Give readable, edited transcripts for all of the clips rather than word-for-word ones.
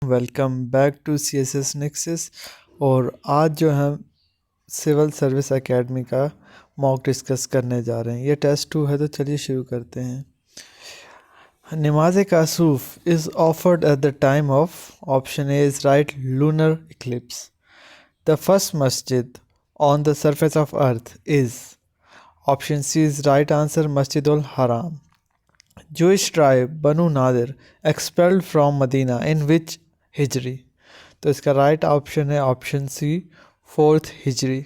Welcome back to C S S nexus. और आज जो हम सिविल सर्विस एकेडमी का मॉक डिस्कस करने जा रहे हैं, ये टेस्ट 2 है, तो चलिए शुरू करते हैं। नमाज कासूफ is offered at the time of option A is right lunar eclipse. The first मस्जिद on the surface of earth is option C is right answer Masjid ul हराम। Jewish tribe Banu Nadir expelled from Medina in which हिजरी? तो इसका right option है option C, fourth हिजरी।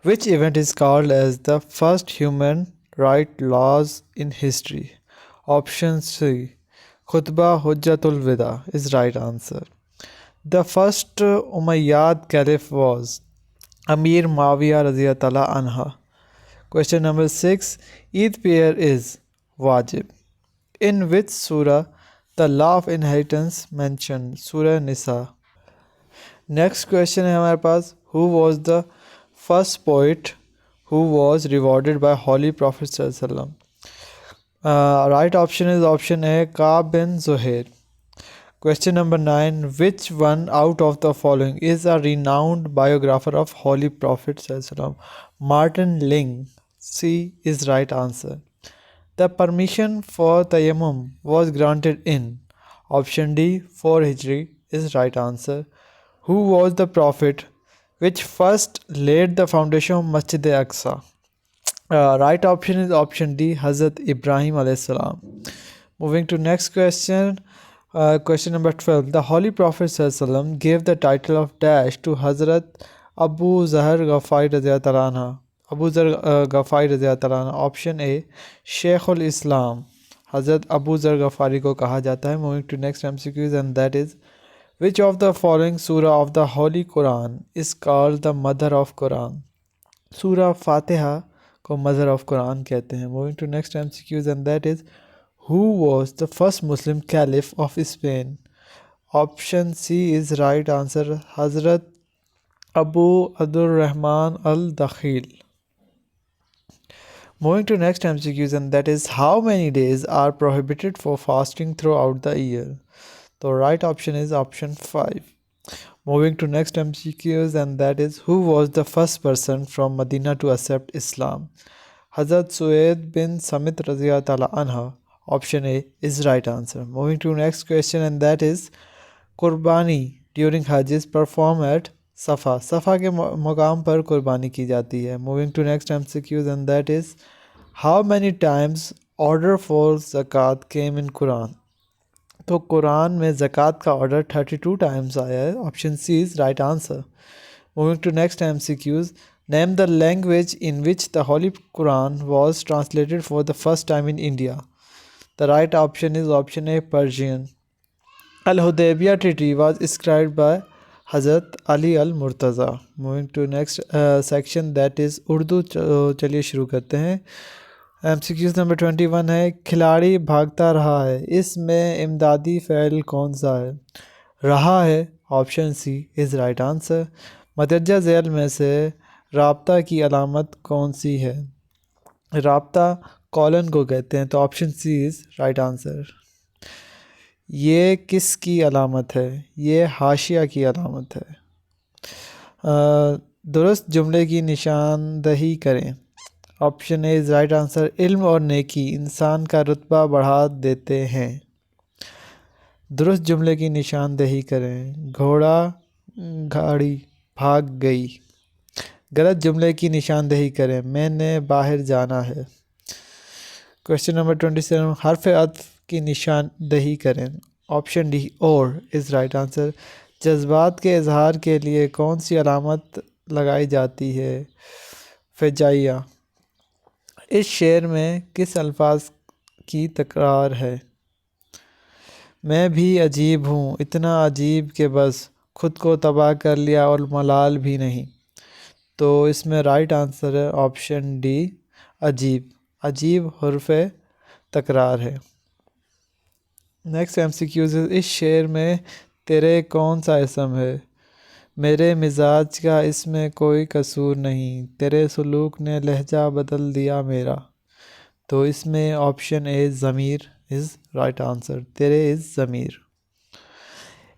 Which event is called as the first human right laws in history? Option C, खुतबा हुज्जतुल विदा is right answer. The first Umayyad caliph was Amir Muawiya रज़ी तआला अन्हा। Question number 6, Eid prayer is वाजिब in which surah the law of inheritance mentioned? surah nisa। Next question है हमारे पास, who was the first poet who was rewarded by holy prophet sallallahu? Right option is option A, Ka'b bin Zuhair। Question number 9, which one out of the following is a renowned biographer of holy prophet sallallahu? Martin Ling, C is right answer। The permission for tayammum was granted in option D 4 Hijri is right answer। Who was the prophet which first laid the foundation of Masjid Aqsa? Right option is option D Hazrat Ibrahim alayhi salam। Moving to next question, question number 12. The Holy Prophet sallallahu alaihi wasallam gave the title of dash to Hazrat Abu Zahar Ghafari radhiyallahu anha। Abu ज़र गफ़ारी रज़ी अल्लाह अन्हु। Option A शेखुल इस्लाम हज़रत अबू ज़र गफ़ारी को कहा जाता है। Moving to next MCQs and that is which of the following सूरा of the holy Quran is called the mother of Quran? सूरा फातिहा को मदर ऑफ कुरान कहते हैं। Moving to next MCQs and that is who was the first Muslim caliph of Spain? Option C is right answer हज़रत अबू अब्दुर रहमान अल दखील। Moving to next MCQs and that is how many days are prohibited for fasting throughout the year? The right option is option 5. Moving to next MCQs and that is who was the first person from Medina to accept Islam? Hazrat Suaid bin Samit Raziyallahu Ta'ala Anha. Option A is right answer. Moving to next question and that is Qurbani during Hajj is performed at सफ़ा। सफ़ा के मकाम पर कुर्बानी की जाती है। Moving to next MCQs and that is how many times order for ज़कात केम इन कुरान? तो कुरान में ज़कात का ऑर्डर 32 टाइम्स आया है। Option C is right answer. Moving to next MCQs, name the language in which the holy Quran was translated for the first time in India? The right option is option A Persian. Al Hudaibiya treaty was scribed by हज़रत Ali al Murtaza. Moving to next section that is Urdu. चलिए शुरू करते हैं। MCQs number 21 है, खिलाड़ी भागता रहा है, इसमें इमदादी फ़ेल कौन सा है? रहा है। Option C is right answer. मतरजा ज़ैल में से राब्ता की अलामत कौन सी है? राब्ता कॉलन को कहते हैं, तो option C is right answer. ये किसकी अलामत है? ये हाशिया की अलामत है। दुरुस्त जुमले की निशानदही करें। Option A is right answer. इल्म और नेकी इंसान का रुतबा बढ़ा देते हैं। दुरुस्त जुमले की निशानदही करें। घोड़ा गाड़ी भाग गई। गलत जुमले की निशानदही करें। मैंने बाहर जाना है। क्वेश्चन नंबर 27, हर्फ अत्फ की निशानदही करें। ऑप्शन डी और इज़ राइट आंसर। जज्बात के इजहार के लिए कौन सी अलामत लगाई जाती है? फ़जाइया। इस शेर में किस अल्फाज की तकरार है? मैं भी अजीब हूँ, इतना अजीब कि बस खुद को तबाह कर लिया और मलाल भी नहीं। तो इसमें राइट आंसर है ऑप्शन डी अजीब। अजीब हर्फ तकरार है। नेक्स्ट एमसीक्यूज़, इस शेर में तेरे कौन सा इसम है? मेरे मिजाज का इसमें कोई कसूर नहीं, तेरे सलूक ने लहजा बदल दिया मेरा। तो इसमें option A Zamir is right answer. तेरे इज़ ज़मीर।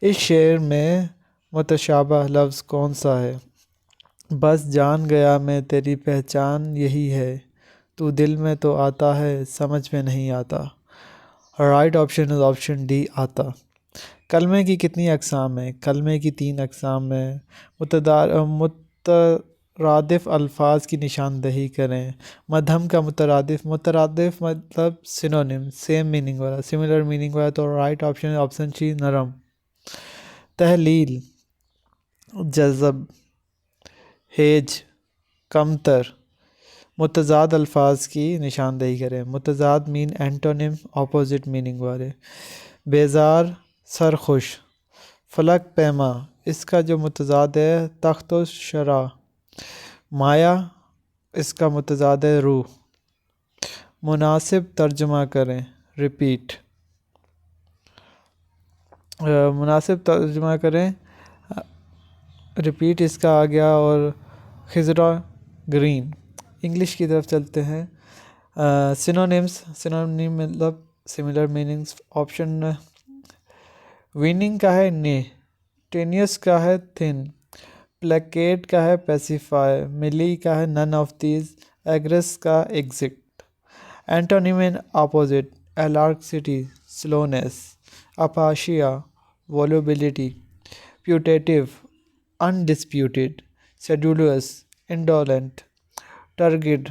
इस शेर में मुतशाबह लफ्ज़ कौन सा है? बस जान गया मैं तेरी पहचान यही है, तू दिल में तो आता है समझ में नहीं आता। Right option is option D, आता। कलमे की कितनी अक़साम है? कलमे की 3 अक़साम है। मुतरादिफ अल्फाज की निशानदही करें। मध्यम का मुतरादिफ मतलब सिनोनिम, सेम मीनिंग वाला, सिमिलर मीनिंग वाला। तो राइट ऑप्शन है ऑप्शन सी, नरम। तहलील, जज़ब, हेज, कमतर। मुतज़ाद अल्फाज की निशानदही करें। मुतज़ाद मीन एंटोनिम, ऑपोजिट मीनिंग वाले। बेजार, सरखुश। फलक पैमा, इसका जो मुतज़ाद है तख्त शरा। माया, इसका मुतज़ाद है रूह। मुनासिब तर्जुमा करें, रिपीट। मुनासिब तर्जुमा करें, रिपीट इसका आ गया। और खिजरा, ग्रीन। इंग्लिश की तरफ चलते हैं। सिनोनिम्स, सिनोनिम मतलब सिमिलर मीनिंग्स। ऑप्शन विनिंग का है ने, टेनियस का है थिन, प्लेकेट का है पेसिफाई, मिली का है नन ऑफ दीज, एग्रेस का exit. Antonym in opposite, alacrity, slowness, aphasia, volubility, putative, undisputed, sedulous, indolent, turgid,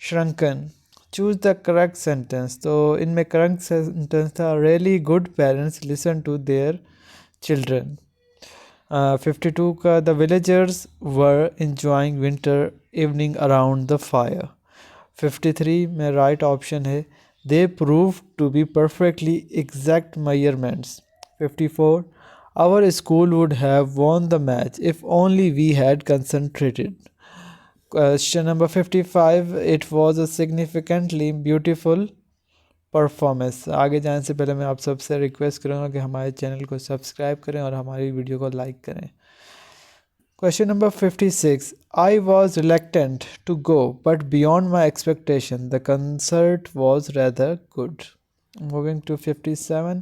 shrunken. Choose the correct sentence. तो इनमें करेक्ट सेंटेंस था, really good parents listen to their children. 52 का, the villagers were enjoying winter evening around the fire. 53 में right option है, they prove to be perfectly exact measurements. 54, our school would have won the match if only we had concentrated. Question number 55, it was a significantly beautiful performance. आगे जाने से पहले मैं आप सबसे request करूँगा कि हमारे चैनल को सब्सक्राइब करें और हमारी वीडियो को लाइक करें। Question number 56, I was reluctant to go but beyond my expectation the concert was rather good. Moving to 57,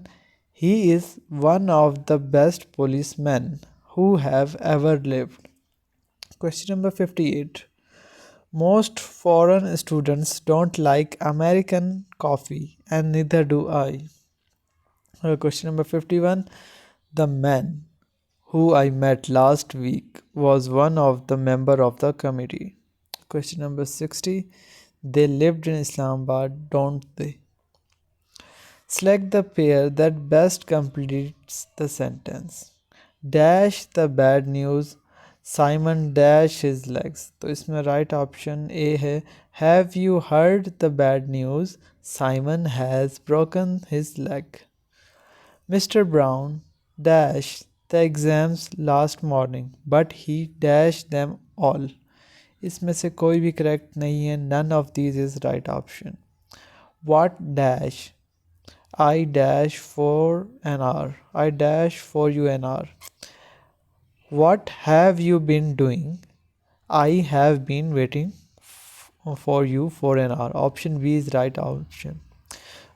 he is one of the best policeman who have ever lived. Question number 58, most foreign students don't like American coffee and neither do I. Question number 51, the man who I met last week was one of the member of the committee. Question number 60, they lived in Islamabad, don't they? Select the pair that best completes the sentence. Dash the bad news, Simon dash his legs. तो इसमें right option A है, have you heard the bad news, Simon has broken his leg. Mister Brown dash the exams last morning but he dash them all. इसमें से कोई भी correct नहीं है, none of these is right option. What dash, I dash for an hour, I dash for you an hour. What have you been doing? I have been waiting for you for an hour. Option B is right option.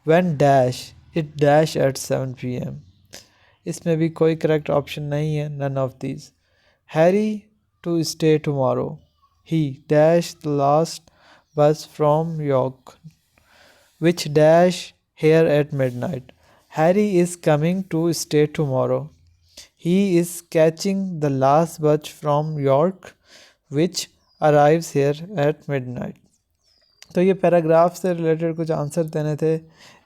When dash, it dash at 7 p.m. इसमें भी कोई correct option नहीं है, none of these. Harry to stay tomorrow. He dashed the last bus from York, which dash here at midnight. Harry is coming to stay tomorrow. He is catching the last bus from York, which arrives here at midnight. तो ये paragraph से related कुछ answer देने थे,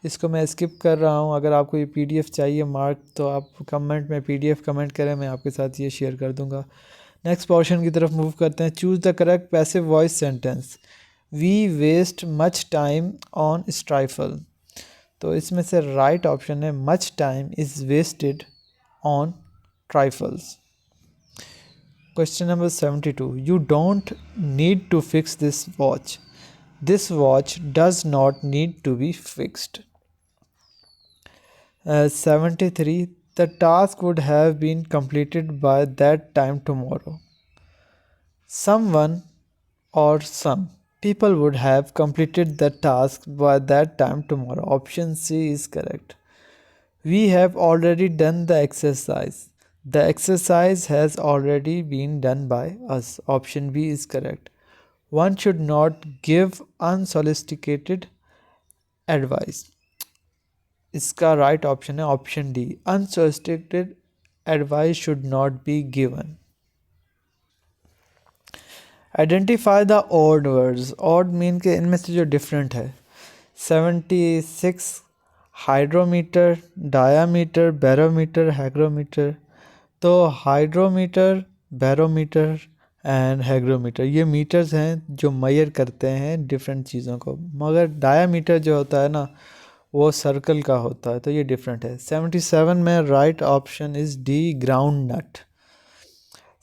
इसको मैं skip कर रहा हूँ। अगर आपको ये पीडीएफ चाहिए मार्क तो आप कमेंट में पीडीएफ कमेंट करें, मैं आपके साथ ये शेयर कर दूँगा। नेक्स्ट पोर्शन की तरफ मूव करते हैं। Choose the correct passive voice sentence. We waste much time on trifles. तो इसमें से राइट ऑप्शन है, much time is wasted on trifles. Question number 72, you don't need to fix this watch. This watch does not need to be fixed. 73, the task would have been completed by that time tomorrow. Someone or some people would have completed the task by that time tomorrow. Option C is correct. We have already done the exercise. The exercise has already been done by us. Option B is correct. One should not give unsolicited advice. इसका right option है option D. Unsolicited advice should not be given. Identify the odd words. Odd mean के इनमें से जो different है. 76 hydrometer, diameter, barometer, हैग्रोमीटर. तो hydrometer, barometer and हैग्रोमीटर ये metres हैं जो मेजर करते हैं डिफरेंट चीज़ों को, मगर डायामीटर जो होता है ना वो सर्कल का होता है, तो ये डिफरेंट है. 77 में right option is D, ground nut.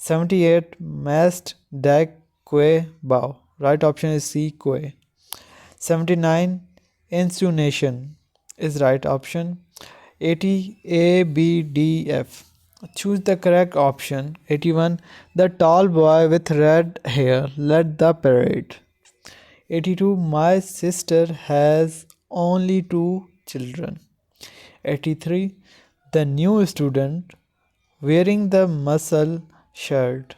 78 mast, deck, quay, bow. Right option is सी, क्वे. 79 insunation is right option. 80 A, B, D, F. Choose the correct option. 81 the tall boy with red hair led the parade. 82 my sister has only 2 children. 83 the new student wearing the muscle shirt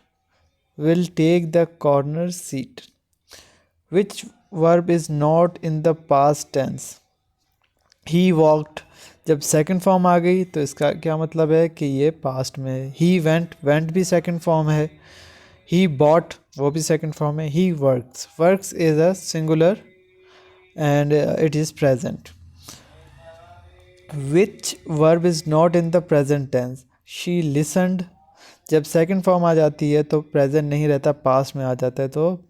will take the corner seat. Which verb is not in the past tense? He walked. जब second form आ गई तो इसका क्या मतलब है कि ये past में है. ही वेंट, वेंट भी सेकंड फॉर्म है. ही बॉट, वो भी सेकंड फॉर्म है. He works, works is a singular and it is present. Which verb is not in the present tense? She listened. जब सेकंड फॉर्म आ जाती है तो प्रेजेंट नहीं रहता, पास्ट में आ जाता है, तो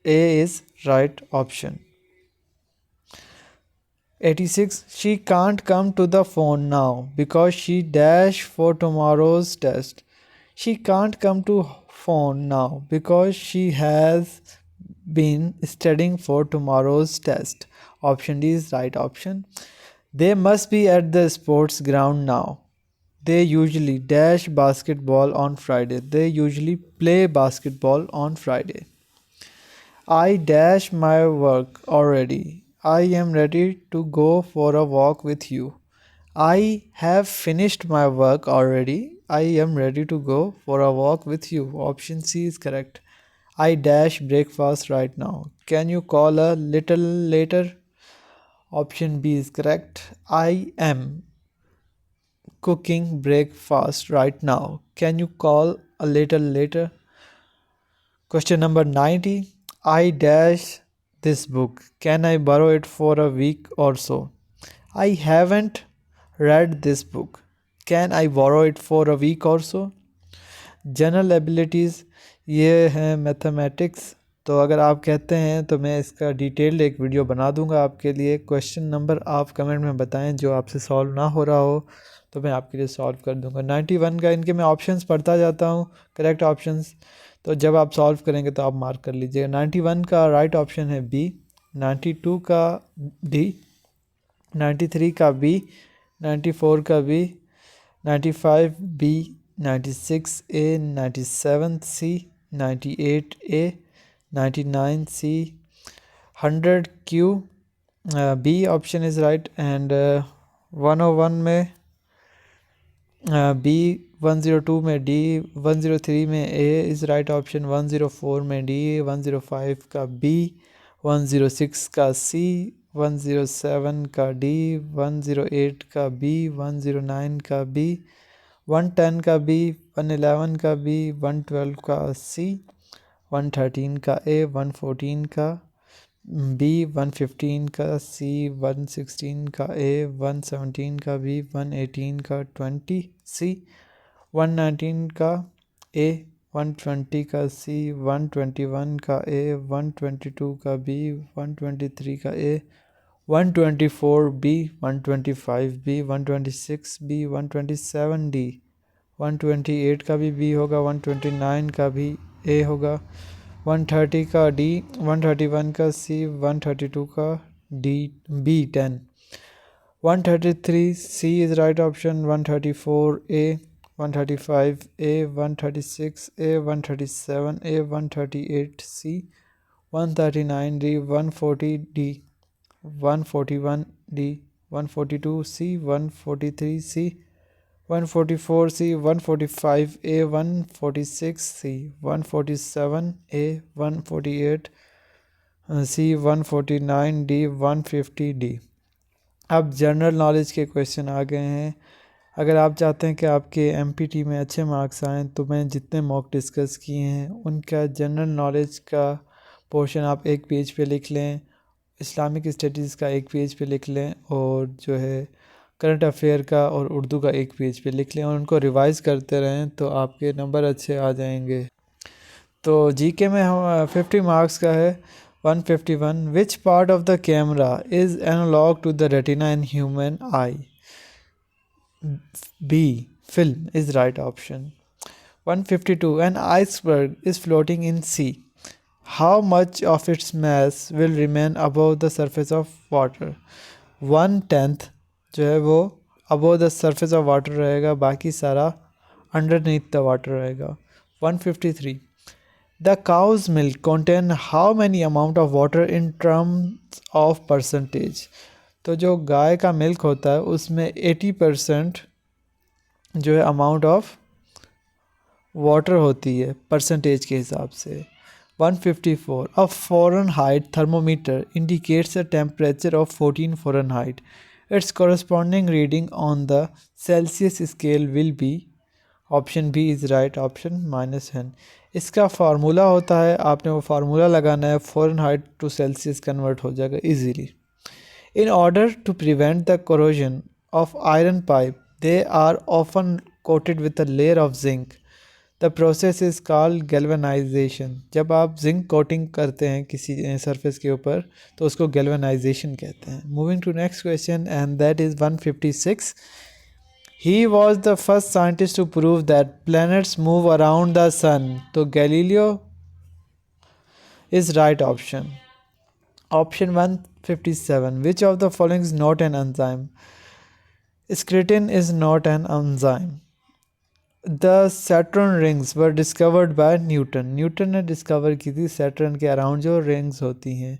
A is right option. 86 she can't come to the phone now because she dash for tomorrow's test. She can't come to phone now because she has been studying for tomorrow's test. Option D is right option. They must be at the sports ground now. They usually dash basketball on Friday. They usually play basketball on Friday. I dash my work already. I am ready to go for a walk with you. I have finished my work already. I am ready to go for a walk with you. Option C is correct. I dash breakfast right now. Can you call a little later? Option B is correct. I am cooking breakfast right now. Can you call a little later? Question number 90. I dash this book. Can I borrow it for a week or so? I haven't read this book. Can I borrow it for a week or so? General abilities ये हैं mathematics. तो अगर आप कहते हैं तो मैं इसका डिटेल्ड एक वीडियो बना दूंगा आपके लिए. क्वेश्चन नंबर आप कमेंट में बताएं जो आपसे सॉल्व ना हो रहा हो तो मैं आपके लिए सॉल्व कर दूंगा. 91 का इनके मैं ऑप्शंस पढ़ता जाता हूँ, करेक्ट ऑप्शंस, तो जब आप सॉल्व करेंगे तो आप मार्क कर लीजिएगा. 91 का राइट ऑप्शन है बी. 92 का डी. 93 का बी. 94 का B. 95 B. 96 A. 97 C. 98 A. 99 C. 100 Q. B option is right. And 101 में बी. 102 में डी. 103 में ए इज़ राइट ऑप्शन. 104 में डी. 105 का बी. 106 का सी. 107 का डी. 108 का बी. 109 का बी. 110 का बी. 111 का बी. 112 का सी. 113 का ए. 114 का बी. 115 का सी. 116 का ए. 117 का बी. 118 का 20 सी. 119 का ए. 120 का सी. 121 का ए. 122 का बी. 123 का ए. 124 बी. 125 बी. 126 बी. 127 डी. 128 का भी बी होगा. 129 का भी ए होगा. 130 का डी. 131 का सी. 132 का D. B 10. 133 C is right option. 134 A. 135 A. 136 A. 137 A. 138 C. 139 D. 140 D. 141 D. 142C, 143C, 144C, 145A, 146C, 147A, 148C, 149D, 150D। अब जनरल नॉलेज के क्वेश्चन आ गए हैं। अगर आप चाहते हैं कि आपके एमपीटी में अच्छे मार्क्स आएँ तो मैं जितने मॉक डिस्कस किए हैं उनका जनरल नॉलेज का पोर्शन आप एक पेज पे लिख लें, इस्लामिक स्टडीज़ का एक पेज पे लिख लें, और जो है करंट अफेयर का और उर्दू का एक पेज पे लिख लें और उनको रिवाइज करते रहें तो आपके नंबर अच्छे आ जाएंगे। तो जीके में हम 50 मार्क्स का है। 151, which part of the camera is analogue to the retina in human eye? B, film is right option. 152, an iceberg is floating in sea. How much of its mass will remain above the surface of water? 1/10 जो है वो above the surface of water रहेगा, बाकी सारा underneath the water रहेगा। 153, the cow's milk contain how many amount of water in terms of percentage? तो जो गाय का मिल्क होता है उसमें 80% जो है अमाउंट ऑफ वाटर होती है परसेंटेज के हिसाब से। 154, a Fahrenheit thermometer indicates a temperature of 14 Fahrenheit. Its corresponding reading on the Celsius scale will be, option B is right option -10। इसका फार्मूला होता है, आपने वो फार्मूला लगाना है, फ़ारेनहाइट टू सेल्सियस कन्वर्ट हो जाएगा easily. In order to prevent the corrosion of iron pipe they are often coated with a layer of zinc. The process is called galvanisation. जब आप जिंक कोटिंग करते हैं किसी surface के ऊपर तो उसको गैल्वेनाइजेशन कहते हैं। Moving to next question and that is 156। He was the first scientist to prove that planets move around the sun. तो Galileo is right option. Option 157. Which of the following is not an enzyme? Scrutin is not an enzyme. The Saturn rings were discovered by Newton. Newton ने discover की थी Saturn के around जो rings होती हैं।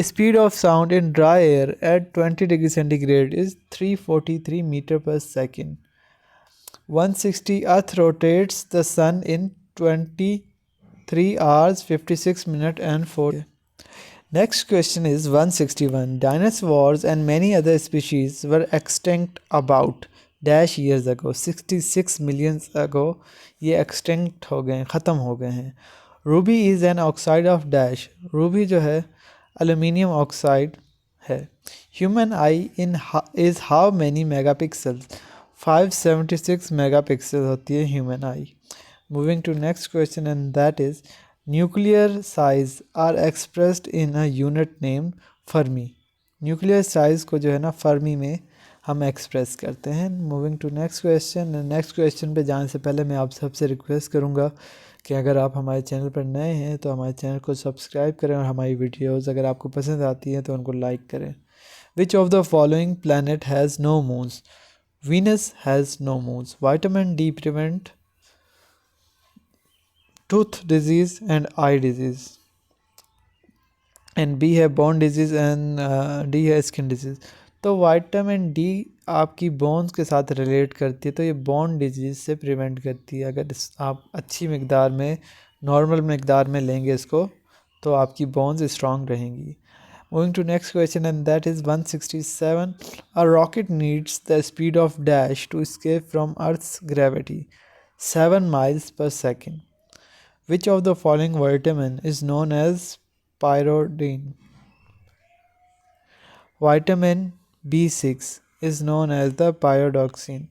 Speed of sound in dry air at 20 degree centigrade is 343 meter per second. 160, Earth rotates the sun in 23 hours 56 minutes and 4. Next question is 161. Dinosaurs and many other species were extinct about dash years ago. 66 million ago ये extinct हो गए, ख़त्म हो गए हैं। Ruby is an oxide of dash. Ruby जो है aluminium oxide है। Human eye is how many megapixels? 576 megapixel होती है human eye. Moving to next question and that is nuclear size are expressed in a unit name fermi. Nuclear size को जो है ना Fermi में हम एक्सप्रेस करते हैं। Moving to next question. Next question पे जाने से पहले मैं आप सबसे रिक्वेस्ट करूँगा कि अगर आप हमारे चैनल पर नए हैं तो हमारे चैनल को सब्सक्राइब करें और हमारी वीडियोज़ अगर आपको पसंद आती हैं तो उनको लाइक करें। Which of the following planet has no moons? Venus has no moons. Vitamin D prevent tooth disease and eye disease. And B है bone disease and D है skin disease. तो विटामिन डी आपकी bones के साथ relate करती है, तो ये बोन डिजीज़ से प्रिवेंट करती है। अगर आप अच्छी मकदार में, नॉर्मल मकदार में लेंगे इसको तो आपकी बोन्स स्ट्रॉन्ग रहेंगी। Moving to next question and that is 167. A rocket needs the speed of dash to escape from Earth's gravity, 7 miles per second. Which of the following vitamin is known as pyridine? Vitamin B6 is known as the pyridoxine.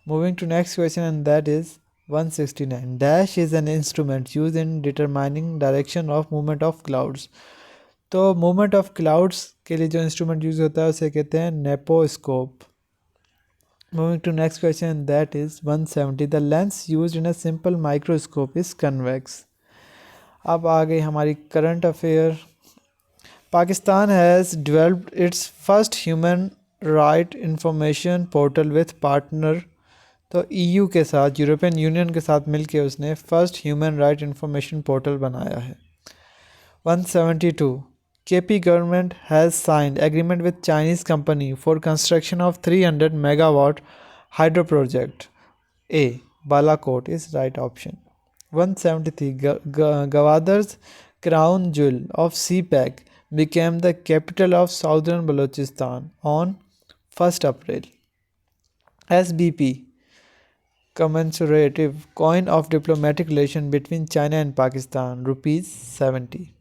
Moving to next question and that is 169. Dash is an instrument used in determining direction of movement of clouds. तो movement of clouds के लिए जो instrument use होता है उसे कहते हैं nephoscope. Moving to next question that is 170. The lens used in a simple microscope is convex. अब आ गई हमारी current affair. Pakistan has developed its first human right information portal with partner. तो EU के साथ, यूरोपियन यूनियन के साथ मिलकर उसने first human right information portal बनाया है। 172. KP government has signed agreement with Chinese company for construction of 300 megawatt hydro project? A. Balakot is right option. 173. Gwadhar's crown jewel of CPEC became the capital of southern Balochistan on 1st April. SBP, commemorative coin of diplomatic relation between China and Pakistan, rupees 70.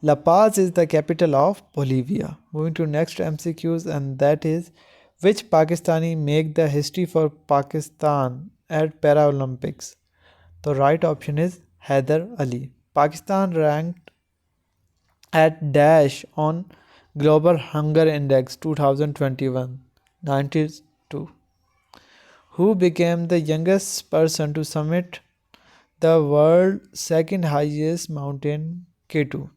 La Paz is the capital of Bolivia. Moving to next MCQs, and that is, which Pakistani make the history for Pakistan at Paralympics? The right option is Haider Ali. Pakistan ranked at dash on Global Hunger Index 2021 92. Who became the youngest person to summit the world's second highest mountain, K2?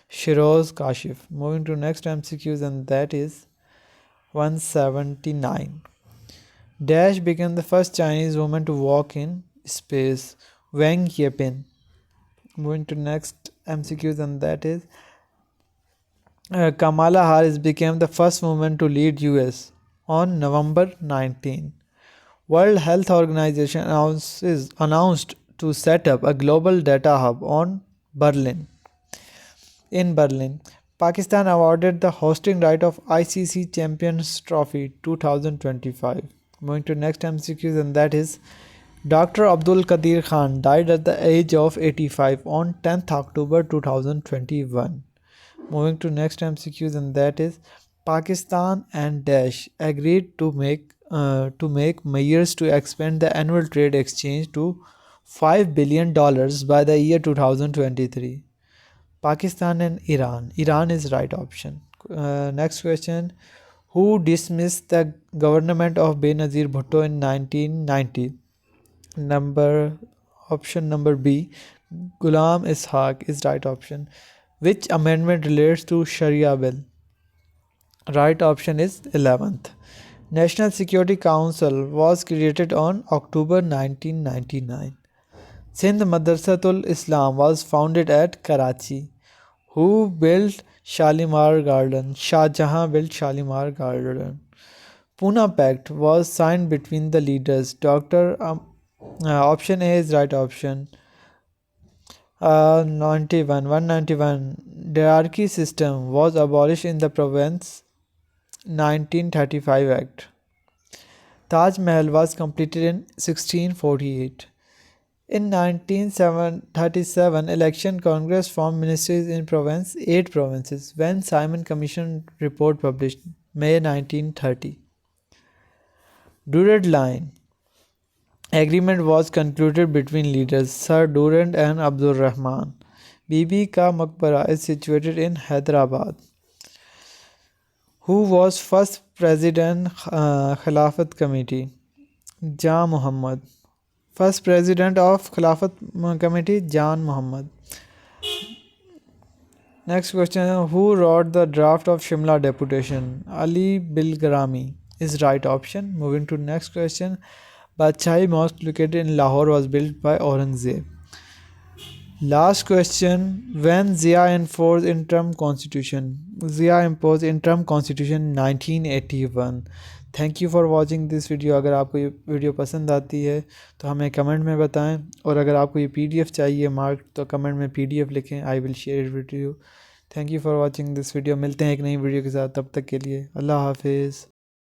Shiroz Kashif. Moving to next MCQs, and that is 179. Dash became the first Chinese woman to walk in space, Wang Yeping. Moving to next MCQs, and that is Kamala Harris became the first woman to lead US on November 19. World Health Organization announced to set up a global data hub in Berlin. Pakistan awarded the hosting right of ICC Champions Trophy 2025. Moving to next MCQs, and that is Dr. Abdul Qadir Khan died at the age of 85 on 10th October 2021. Moving to next MCQs, and that is Pakistan and Dash agreed to make measures to expand the annual trade exchange to $5 billion by the year 2023. Pakistan and Iran. Iran is right option. Next question. Who dismissed the government of Benazir Bhutto in 1990? Option number B. Ghulam Ishaq is right option. Which amendment relates to Sharia bill? Right option is 11th. National Security Council was created on October 1999. Sindh Madrasatul Islam was founded at Karachi. Who built Shalimar Garden? Shah Jahan built Shalimar Garden. Pune Pact was signed between the leaders. Option A is right option. 191. Hierarchy system was abolished in the province 1935 Act. Taj Mahal was completed in 1648. In 1937 election, Congress formed ministries in 8 provinces. When Simon Commission report published, May 1930. Durand Line agreement was concluded between leaders Sir Durand and Abdul Rahman. Bibi Ka Maqbara is situated in Hyderabad. Who was first president Khilafat Committee? Jan Muhammad. First president of Khilafat Committee, Jan Muhammad. Next question. Who wrote the draft of Shimla Deputation? Ali Bilgrami is right option. Moving to next question. Badshahi Mosque located in Lahore was built by Aurangzeb. Last question. When Zia enforced interim constitution? Zia imposed interim constitution 1981. Thank you for watching this video. अगर आपको ये video पसंद आती है तो हमें comment में बताएं, और अगर आपको ये पीडीएफ चाहिए मार्क तो कमेंट में पीडीएफ लिखें। I will share it with you. Thank you for watching this video. मिलते हैं एक नई वीडियो के साथ, तब तक के लिए अल्लाह हाफिज़।